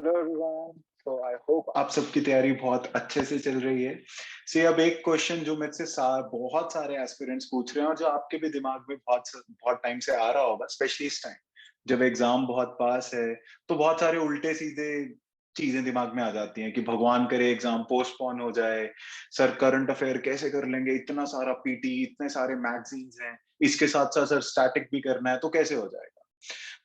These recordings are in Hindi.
Hello everyone. So I hope आप सबकी तैयारी बहुत अच्छे से चल रही है। से अब एक क्वेश्चन जो मेरे से बहुत सारे एस्पिरेंट्स पूछ रहे हैं और जो आपके भी दिमाग में बहुत टाइम से आ रहा होगा, स्पेशली इस टाइम जब एग्जाम बहुत पास है, तो बहुत सारे उल्टे सीधे चीजें दिमाग में आ जाती हैं कि भगवान करे एग्जाम पोस्टपोन हो जाए, सर करंट अफेयर कैसे कर लेंगे, इतना सारा पीटी, इतने सारे मैगजीन्स हैं, इसके साथ साथ सर स्टैटिक भी करना है तो कैसे हो जाएगा।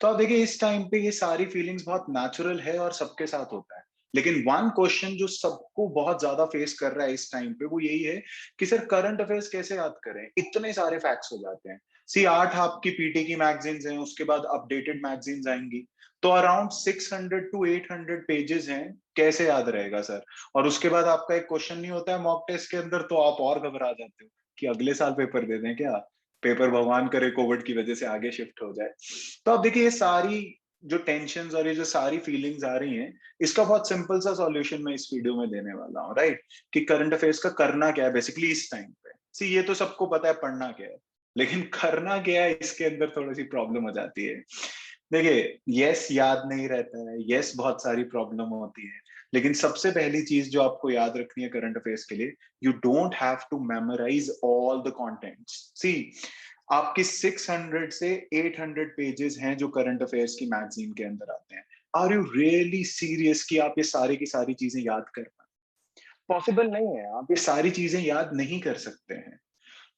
तो आप देखिए इस टाइम पे ये सारी फीलिंग्स बहुत नेचुरल है और सबके साथ होता है। लेकिन वन क्वेश्चन जो सबको बहुत ज्यादा फेस कर रहा है इस टाइम पे वो यही है कि सर करंट अफेयर्स कैसे याद करें, इतने सारे फैक्ट्स हो जाते हैं। सी 8 आपकी पीटी की मैगजीन्स हैं, उसके बाद अपडेटेड मैगजीन्स आएंगी, तो अराउंड 600 टू 800 पेजेस हैं, कैसे याद रहेगा सर। और उसके बाद आपका एक क्वेश्चन नहीं होता है मॉक टेस्ट के अंदर, तो आप और घबरा जाते हो कि अगले साल पेपर दे दें क्या, पेपर भगवान करे कोविड की वजह से आगे शिफ्ट हो जाए। तो अब देखिए ये सारी जो टेंशन और ये जो सारी फीलिंग्स आ रही हैं, इसका बहुत सिंपल सा सॉल्यूशन मैं इस वीडियो में देने वाला हूँ, राइट। कि करंट अफेयर्स का करना क्या है बेसिकली इस टाइम पे। सी ये तो सबको पता है पढ़ना क्या है, लेकिन करना क्या है इसके अंदर थोड़ी सी प्रॉब्लम हो जाती है। देखिए यस याद नहीं रहता है, यस बहुत सारी प्रॉब्लम होती है, लेकिन सबसे पहली चीज जो आपको याद रखनी है करंट अफेयर्स के लिए, you don't have to memorise all the contents. See आपकी 600 से 800 पेजेस हैं जो करंट अफेयर्स की मैगजीन के अंदर आते हैं। आर यू रियली सीरियस कि आप ये सारी की सारी चीजें याद कर पाए? पॉसिबल नहीं है, आप ये सारी चीजें याद नहीं कर सकते हैं।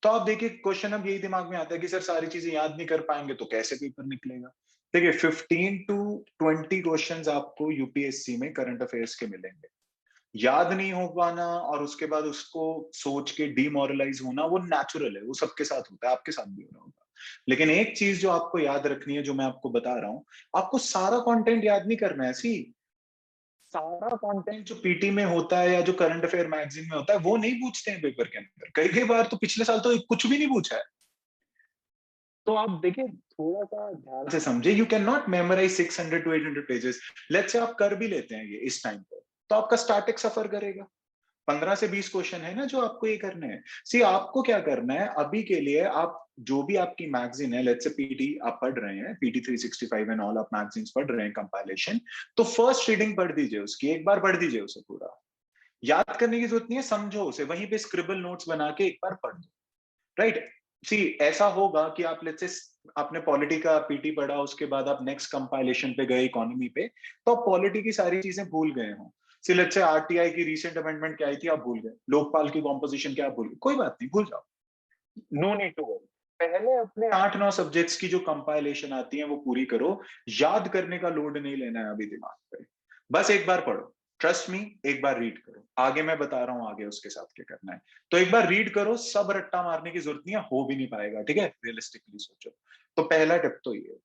तो आप देखिए क्वेश्चन अब यही दिमाग में आता है कि सर सारी चीजें याद नहीं कर पाएंगे तो कैसे पेपर निकलेगा। देखिए 15 टू 20 क्वेश्चंस आपको यूपीएससी में करंट अफेयर्स के मिलेंगे। याद नहीं हो पाना और उसके बाद उसको सोच के डिमोरलाइज होना वो नेचुरल है, वो सबके साथ होता है, आपके साथ भी हो रहा होगा। लेकिन एक चीज जो आपको याद रखनी है, जो मैं आपको बता रहा हूं, आपको सारा कंटेंट याद नहीं करना है। सी सारा कंटेंट जो पीटी में होता है या जो करंट अफेयर मैगजीन में होता है वो नहीं पूछते हैं पेपर के अंदर। कई कई बार तो पिछले साल तो कुछ भी नहीं पूछा है। तो आप देखिए थोड़ा सा ध्यान से समझे, you can not memorise 600 to 800 pages. Let's say आप कर भी लेते हैं ये इस टाइम पे, तो आपका स्टैटिक सफर करेगा। 15 से 20 क्वेश्चन है ना जो आपको ये करने हैं। सी आपको क्या करना है अभी के लिए, आप जो भी आपकी मैगजीन है, लेट्स से पीटी आप पढ़ रहे हैं, पीटी 365 एंड ऑल आप मैगजीन्स पढ़ रहे हैं कंपाइलेशन, तो फर्स्ट रीडिंग पढ़ दीजिए उसकी, एक बार पढ़ दीजिए उसे पूरा। याद करने की जरूरत नहीं है, समझो उसे, वहीं पे स्क्रिबल नोट्स बना के एक बार पढ़ दो, राइट। सी ऐसा होगा कि आप लेट्स से आपने पॉलिटी का पीटी पढ़ा, उसके बाद आप नेक्स्ट कंपाइलेशन पे गए इकोनॉमी पे, तो आप पॉलिटी की सारी चीजें भूल गए हो। सी लेट्स से आरटीआई की रिसेंट अमेंडमेंट क्या आई थी आप भूल गए, लोकपाल की कॉम्पोजिशन क्या आप भूल गए, कोई बात नहीं, भूल जाओ, नो नीड टू वरी। पहले अपने 8-9 सब्जेक्ट्स की जो कंपाइलेशन आती है वो पूरी करो। याद करने का लोड नहीं लेना है अभी दिमाग पे, बस एक बार पढ़ो। ट्रस्ट मी, एक बार रीड करो, आगे मैं बता रहा हूं आगे उसके साथ क्या करना है। तो एक बार रीड करो, सब रट्टा मारने की जरूरत नहीं है, हो भी नहीं पाएगा, ठीक है, रियलिस्टिकली सोचो। तो पहला टिप तो ये है।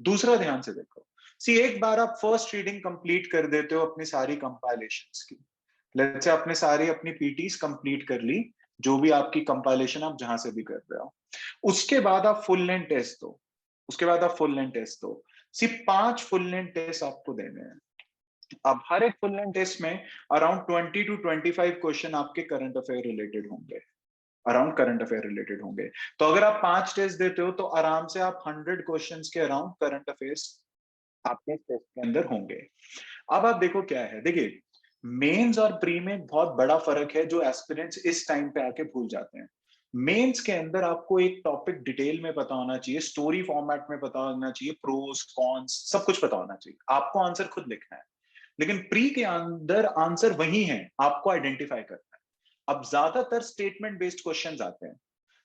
दूसरा ध्यान से देखो, सी एक बार आप फर्स्ट रीडिंग कंप्लीट कर देते हो अपनी सारी कंपाइलेशंस की, लेट्स से आपने सारी अपनी पीटीज कंप्लीट कर ली, जो भी आपकी कंपाइलेशन आप जहां से भी कर रहे हो, उसके बाद आप फुल लेंथ टेस्ट दो। उसके बाद आप फुल लेंथ टेस्ट दो। सिर्फ 5 फुल लेंथ टेस्ट आपको देने हैं। अब हर एक फुल लेंथ टेस्ट में अराउंड 20 टू 25 क्वेश्चन आपके करंट अफेयर रिलेटेड होंगे, अराउंड करंट अफेयर रिलेटेड होंगे। तो अगर आप 5 टेस्ट देते हो तो आराम से आप 100 क्वेश्चंस के अराउंड करंट अफेयर्स आपके टेस्ट के अंदर होंगे। अब आप देखो क्या है, देखिए मेंस और प्री में बहुत बड़ा फर्क है जो एस्पिरेंट्स इस टाइम पे आके भूल जाते हैं। मेंस के अंदर आपको एक टॉपिक डिटेल में पता होना चाहिए, स्टोरी फॉर्मेट में पता होना चाहिए, प्रोस कॉन्स सब कुछ पता होना चाहिए, आपको आंसर खुद लिखना है। लेकिन प्री के अंदर आंसर वही है, आपको आइडेंटिफाई करना है। अब ज्यादातर स्टेटमेंट बेस्ड क्वेश्चंस आते हैं,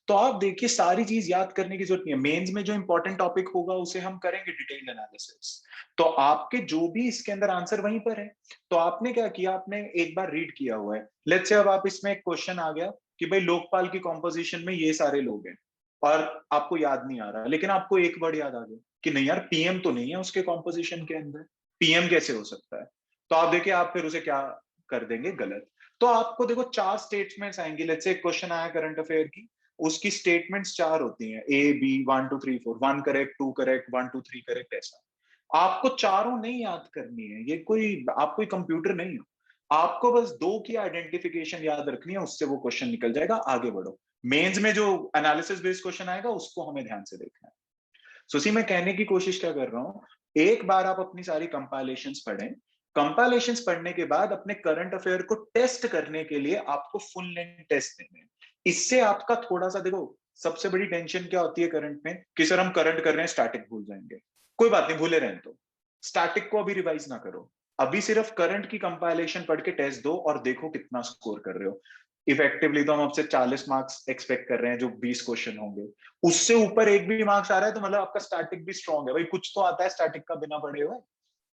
तो आप देखिए सारी चीज याद करने की जरूरत नहीं है। मेंस में जो इंपॉर्टेंट टॉपिक होगा उसे हम करेंगे डिटेल एनालिसिस, तो आपके जो भी इसके अंदर आंसर वहीं पर है। तो आपने क्या किया, आपने एक बार रीड किया हुआ है, लेट्स से अब आप इसमें एक क्वेश्चन आ गया कि भाई लोकपाल की कॉम्पोजिशन में ये सारे लोग हैं, और आपको याद नहीं आ रहा, लेकिन आपको एक वर्ड याद आ गया कि नहीं यार पीएम तो नहीं है उसके कॉम्पोजिशन के अंदर, पीएम कैसे हो सकता है। तो आप देखिए आप फिर उसे क्या कर देंगे, गलत। तो आपको देखो 4 स्टेटमेंट्स आएंगी, लेट्स से एक क्वेश्चन आया करंट अफेयर की, उसकी स्टेटमेंट्स 4 होती हैं, A B 1 2 3 4, 1 correct 2 correct 1 2 3 correct, ऐसा। आपको चारों नहीं याद करनी है, ये कोई आप कोई कंप्यूटर नहीं हो, आपको बस दो की आइडेंटिफिकेशन याद रखनी है, उससे वो क्वेश्चन निकल जाएगा, आगे बढ़ो। मेंस में जो एनालिसिस बेस्ड क्वेश्चन आएगा उसको हमें ध्यान से देखना है। सुसी मैं कहने की कोशिश क्या कर रहा हूं, एक बार आप अपनी सारी कंपाइलेशंस पढ़ें, कंपाइलेशंस पढ़ने के बाद अपने करंट अफेयर को टेस्ट करने के लिए आपको फुल लेंथ टेस्ट देने हैं। इससे आपका थोड़ा सा, देखो सबसे बड़ी टेंशन क्या होती है करंट में कि सर हम करंट कर रहे हैं, स्टैटिक भूल जाएंगे। कोई बात नहीं, भूले रहें तो स्टैटिक को अभी रिवाइज ना करो, अभी सिर्फ करंट की कंपाइलेशन पढ़ के टेस्ट दो और देखो कितना स्कोर कर रहे हो। इफेक्टिवली तो हम आपसे 40 मार्क्स एक्सपेक्ट कर रहे हैं, जो 20 क्वेश्चन होंगे। उससे ऊपर एक भी मार्क्स आ रहा है तो मतलब आपका स्टैटिक भी स्ट्रांग है भाई, कुछ तो आता है स्टैटिक का बिना पढ़े हुए,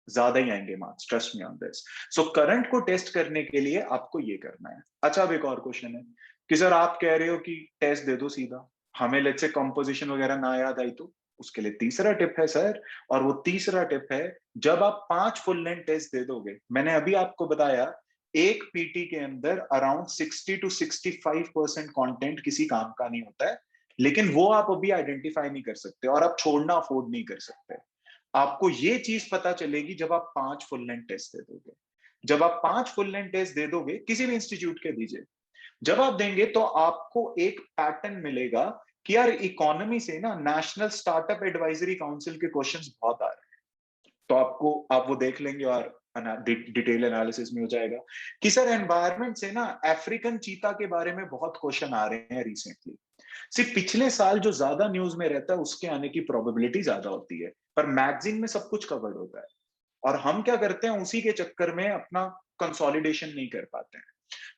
ज्यादा ही आएंगे marks, trust me on this. So current को टेस्ट करने के लिए आपको ये करना है। अच्छा, अब एक और क्वेश्चन है कि सर आप कह रहे हो कि टेस्ट दे दो सीधा, हमें लेट्स से कंपोजिशन वगैरह ना याद आई तो उसके लिए तीसरा टिप है सर। और वो तीसरा टिप है, जब आप 5 फुल लेंथ टेस्ट दे दोगे, मैंने अभी आपको बताया एक पीटी के अंदर अराउंड 60 to 65% कंटेंट किसी काम का नहीं होता है, लेकिन वो आप अभी आइडेंटिफाई नहीं कर सकते और आप छोड़ना अफोर्ड नहीं कर सकते। आपको ये चीज पता चलेगी जब आप 5 फुल लेंथ टेस्ट दे दोगे। जब आप 5 फुल लेंथ टेस्ट दे दोगे, किसी भी इंस्टीट्यूट के दीजिए, जब आप देंगे तो आपको एक पैटर्न मिलेगा कि यार इकोनॉमी से ना नेशनल स्टार्टअप एडवाइजरी काउंसिल के क्वेश्चंस बहुत आ रहे हैं। तो आप वो देख लेंगे और डिटेल एनालिसिस में हो जाएगा कि सर एनवायरनमेंट से ना अफ्रीकन चीता के बारे में बहुत क्वेश्चन आ रहे हैं रिसेंटली। सिर्फ पिछले साल जो ज्यादा न्यूज में रहता है उसके आने की प्रोबेबिलिटी ज्यादा होती है, पर मैगजीन में सब कुछ कवर्ड होता है। और हम क्या करते हैं, उसी के चक्कर में अपना कंसोलिडेशन नहीं कर पाते हैं।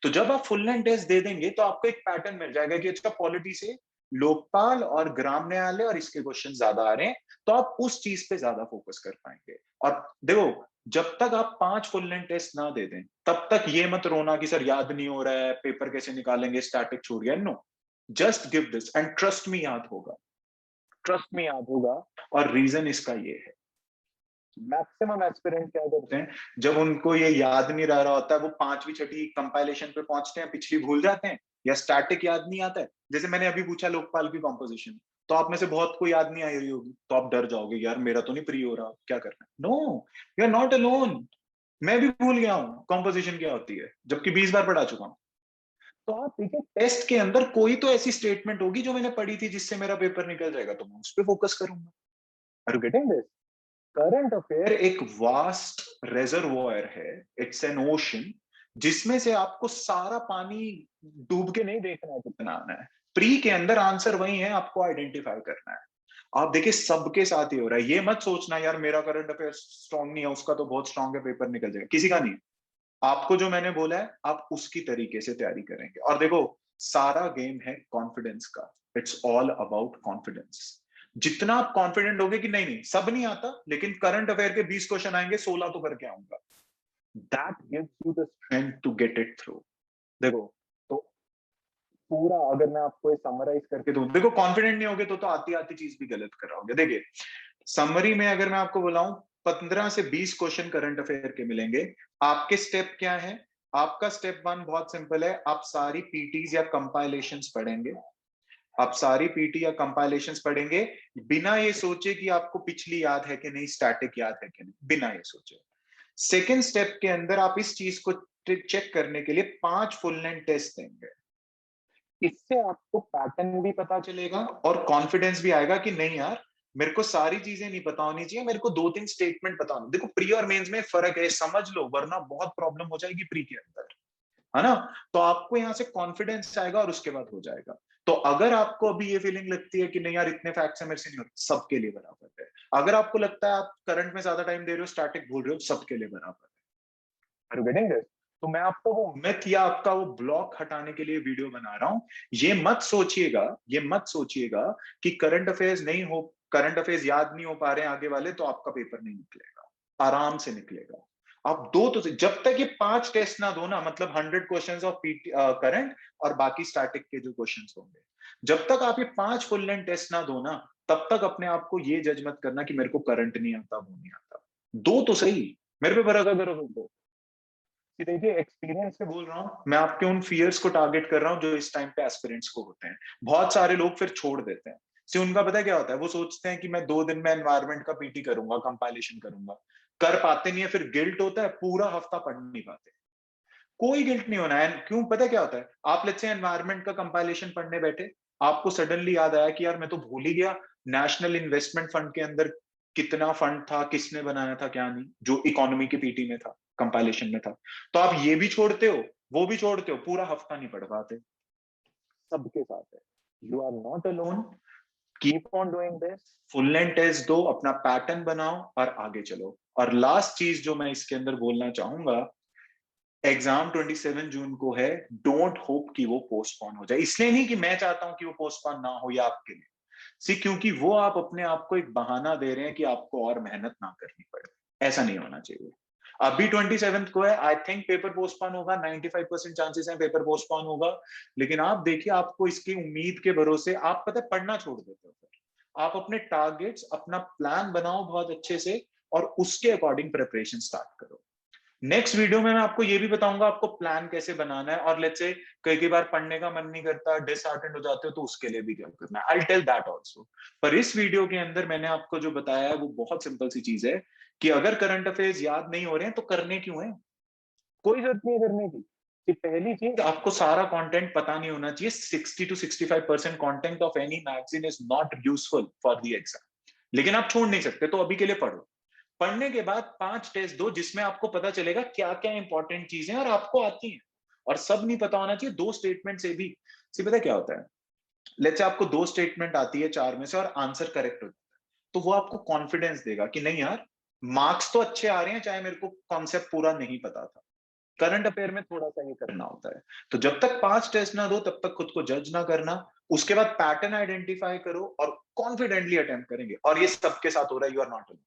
तो जब आप फुल लेंथ टेस्ट दे देंगे तो आपको एक पैटर्न मिल जाएगा कि अच्छा पॉलिटी से लोकपाल और ग्राम न्यायालय और इसके क्वेश्चन ज्यादा आ रहे हैं, तो आप उस चीज पे ज्यादा फोकस कर पाएंगे। और देखो, जब तक आप 5 फुल लेंथ टेस्ट ना दे दें तब तक ये मत रोना कि सर याद नहीं हो रहा है, पेपर कैसे निकालेंगे, स्टैटिक छूट गया। No, just give this and trust me याद होगा, ट्रस्ट में याद होगा। और रीजन इसका ये है, मैक्सिमम एस्पिरेंट क्या करते हैं, जब उनको ये याद नहीं रह रहा होता है, वो 5वीं 6वीं कंपाइलेशन पे पहुंचते हैं, पिछली भूल जाते हैं, या स्टैटिक याद नहीं आता है। जैसे मैंने अभी पूछा लोकपाल की कॉम्पोजिशन, तो आप में से बहुत को याद नहीं आई रही होगी, तो आप डर जाओगे यार मेरा तो नहीं प्री हो रहा, क्या करना है। No, you are not alone, मैं भी भूल गया हूँ कॉम्पोजिशन क्या होती है, जबकि 20 बार पढ़ा चुका हूँ। तो आप देखिए, टेस्ट के अंदर कोई तो ऐसी स्टेटमेंट होगी जो मैंने पढ़ी थी जिससे मेरा पेपर निकल जाएगा, तो मैं उस पर फोकस करूंगा। Are you getting this? Current affair एक वास्ट रेजर्वोयर है, इट्स एन ओशन, जिसमें से आपको सारा पानी डूब के नहीं देखना है कितना आना है। प्री के अंदर आंसर वही है, आपको आइडेंटिफाई करना है। आप देखिए सबके साथ ही हो रहा है, ये मत सोचना यार मेरा करंट अफेयर स्ट्रांग नहीं है, उसका तो बहुत स्ट्रांग है, पेपर निकल जाएगा, किसी का नहीं। आपको जो मैंने बोला है आप उसकी तरीके से तैयारी करेंगे। और देखो, सारा गेम है कॉन्फिडेंस का, इट्स ऑल अबाउट कॉन्फिडेंस। जितना आप कॉन्फिडेंट होगे कि नहीं नहीं सब नहीं आता, लेकिन करंट अफेयर के 20 क्वेश्चन आएंगे, 16 तो करके आऊंगा, that gives you the strength to get it through. देखो, तो पूरा अगर मैं आपको समराइज करके दूं, देखो कॉन्फिडेंट नहीं होगे तो आती आती चीज भी गलत कराओगे। देखिए, समरी में अगर मैं आपको बुलाऊं, 15 से 20 क्वेश्चन करंट अफेयर के मिलेंगे। आपके स्टेप क्या है? आपका स्टेप 1 बहुत सिंपल है, आप सारी पीटीज या कंपाइलेशंस पढ़ेंगे। आप सारी पीटी या कंपाइलेशंस पढ़ेंगे बिना ये सोचे कि आपको पिछली याद है कि नहीं, स्टैटिक याद है कि नहीं, बिना ये सोचे। सेकेंड स्टेप के अंदर आप इस चीज को चेक करने के लिए 5 फुल लेंथ टेस्ट देंगे। इससे आपको पैटर्न भी पता चलेगा और कॉन्फिडेंस भी आएगा कि नहीं यार, मेरे को सारी चीजें नहीं पता होनी चाहिए, मेरे को 2-3 स्टेटमेंट पता होनी। देखो प्री और मेंस में फर्क है, समझ लो, वरना बहुत प्रॉब्लम हो जाएगी प्री के अंदर, है ना। तो आपको यहाँ से कॉन्फिडेंस आएगा और उसके बाद हो जाएगा। तो अगर आपको अभी ये फीलिंग लगती है कि नहीं यार इतने फैक्ट्स है मेरे से नहीं होते, सबके लिए बराबर है। अगर आपको लगता है आप करंट में ज्यादा टाइम दे रहे हो, स्टैटिक भूल रहे हो, सबके लिए बराबर है। Are you getting this? तो मैं आपको वो मिथ या आपका वो ब्लॉक हटाने के लिए वीडियो बना रहा हूं। ये मत सोचिएगा कि करंट अफेयर्स नहीं हो, करंट अफेयर्स याद नहीं हो पा रहे हैं आगे वाले, तो आपका पेपर नहीं निकलेगा, आराम से निकलेगा। आप दो तो जब तक ये 5 टेस्ट ना दो ना, मतलब 100 क्वेश्चंस ऑफ करंट और बाकी स्टैटिक के जो क्वेश्चंस होंगे, जब तक आप ये 5 फुल लेंथ टेस्ट ना दो ना, तब तक अपने आप को ये जज मत करना कि मेरे को करंट नहीं आता, वो नहीं आता। दो तो सही, मेरे पे भरोसा करो तुमको। कि देखिए, एक्सपीरियंस से बोल रहा हूँ, मैं आपके उन फियर्स को टारगेट कर रहा हूँ जो इस टाइम पे एस्पिरेंट्स को होते हैं। बहुत सारे लोग फिर छोड़ देते हैं। सी उनका पता है क्या होता है, वो सोचते हैं कि मैं 2 दिन में एनवायरनमेंट का पीटी करूंगा, कंपाइलेशन करूंगा, कर पाते नहीं है, फिर गिल्ट होता है, पूरा हफ्ता पढ़ नहीं पाते। कोई गिल्ट नहीं होना है। क्यों, पता क्या होता है, आप लेट्स से एनवायरनमेंट का कंपाइलेशन पढ़ने बैठे, आपको सडनली याद आया कि यार मैं तो भूल ही गया नेशनल इन्वेस्टमेंट फंड के अंदर कितना फंड था, किसने बनाया था, क्या नहीं, जो इकोनॉमी के पीटी में था। कंपाइलेशन में था। तो आप ये भी छोड़ते हो, वो भी छोड़ते हो, पूरा हफ्ता नहीं पढ़ पाते। सबके साथ है, you are not alone, keep on doing this, full length test दो, अपना पैटर्न बनाओ और आगे चलो। और लास्ट चीज जो मैं इसके अंदर बोलना चाहूंगा, एग्जाम 27 जून को है, डोंट होप कि वो पोस्टपोन हो जाए। इसलिए नहीं कि मैं चाहता हूं कि वो पोस्टपोन ना हो या आपके लिए, सी, क्योंकि वो आप अपने आप को एक बहाना दे रहे हैं कि आपको और मेहनत ना करनी पड़े। ऐसा नहीं होना चाहिए। अभी 27 को है, आई थिंक पेपर पोस्टपोन होगा, 95% चांसेस हैं पेपर पोस्टपोन होगा। लेकिन आप देखिए, आपको इसकी उम्मीद के भरोसे आप पता है पढ़ना छोड़ देते हो। फिर आप अपने टारगेट्स, अपना प्लान बनाओ बहुत अच्छे से और उसके अकॉर्डिंग प्रिपरेशन स्टार्ट करो। नेक्स्ट वीडियो में मैं आपको ये भी बताऊंगा आपको प्लान कैसे बनाना है, और लेट्स से कई बार पढ़ने का मन नहीं करता, डिसहार्टेंड हो जाते हो, तो उसके लिए भी क्या करना है, आई टेल दैट आल्सो। पर इस वीडियो के अंदर मैंने आपको जो बताया है वो बहुत सिंपल सी चीज है कि अगर करंट अफेयर्स याद नहीं हो रहे हैं तो करने क्यों है, कोई जरूरत नहीं है करने की। कि पहली चीज, आपको सारा कंटेंट पता नहीं होना चाहिए। 60 to 65% content of any magazine is not useful for the exam, लेकिन आप छोड़ नहीं सकते, तो अभी के लिए पढ़ो। पढ़ने के बाद 5 टेस्ट दो जिसमें आपको पता चलेगा क्या क्या इंपॉर्टेंट चीजें और आपको आती हैं। और सब नहीं पता होना चाहिए, 2 स्टेटमेंट से भी सी पता क्या होता है, लेट्स से आपको 2 स्टेटमेंट आती है 4 में से और आंसर करेक्ट होता है, तो वो आपको कॉन्फिडेंस देगा कि नहीं यार, मार्क्स तो अच्छे आ रहे हैं चाहे मेरे को कॉन्सेप्ट पूरा नहीं पता था। करंट अफेयर में थोड़ा सा ये करना होता है। तो जब तक 5 टेस्ट ना दो तब तक खुद को जज ना करना। उसके बाद पैटर्न आइडेंटिफाई करो और कॉन्फिडेंटली अटेम्प्ट करेंगे। और ये सबके साथ हो रहा है, यू आर नॉट अलोन।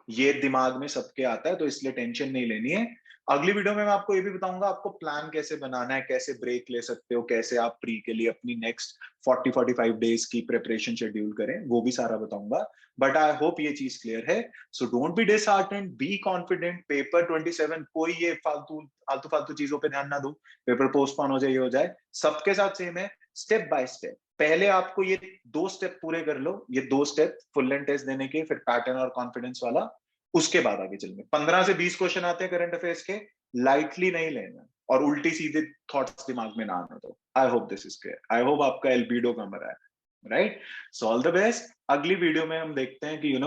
ये दिमाग में सबके आता है, तो इसलिए टेंशन नहीं लेनी है। अगली वीडियो में मैं आपको ये भी बताऊंगा आपको प्लान कैसे बनाना है, कैसे ब्रेक ले सकते हो, कैसे आप प्री के लिए अपनी नेक्स्ट 40-45 डेज की प्रिपरेशन शेड्यूल करें, वो भी सारा बताऊंगा। बट आई होप ये चीज क्लियर है। So don't be disheartened, be confident. Paper 27 कोई ये फालतू फालतू चीजों पे ध्यान ना दो, पेपर पोस्टपोन हो जाए ये हो जाए, सबके साथ सेम है। स्टेप बाय स्टेप, पहले आपको ये 2 स्टेप पूरे कर लो, ये 2 स्टेप फुल लेंथ टेस्ट देने के, फिर पैटर्न और कॉन्फिडेंस वाला, उसके बाद आगे चलेंगे। 15 से 20 क्वेश्चन आते हैं करंट अफेयर्स के, लाइटली नहीं लेना और उल्टी सीधे थॉट्स दिमाग में ना आने दो। I hope this is clear, I hope आपका एल्बिडो कम रहा है, right. So all the best. अगली वीडियो में हम देखते हैं कि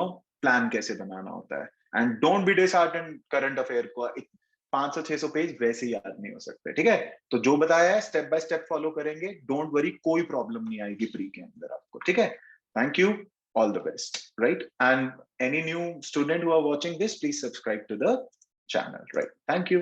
प्लान कैसे बनाना होता है। And don't be disheartened, current affair को 500-600 पेज वैसे ही याद नहीं हो सकते, ठीक है। तो जो बताया है स्टेप बाय स्टेप फॉलो करेंगे, डोंट वरी, कोई प्रॉब्लम नहीं आएगी प्री के अंदर आपको, ठीक है। Thank you, all the best, right? And any new student who are watching this, please subscribe to the channel, right? Thank you.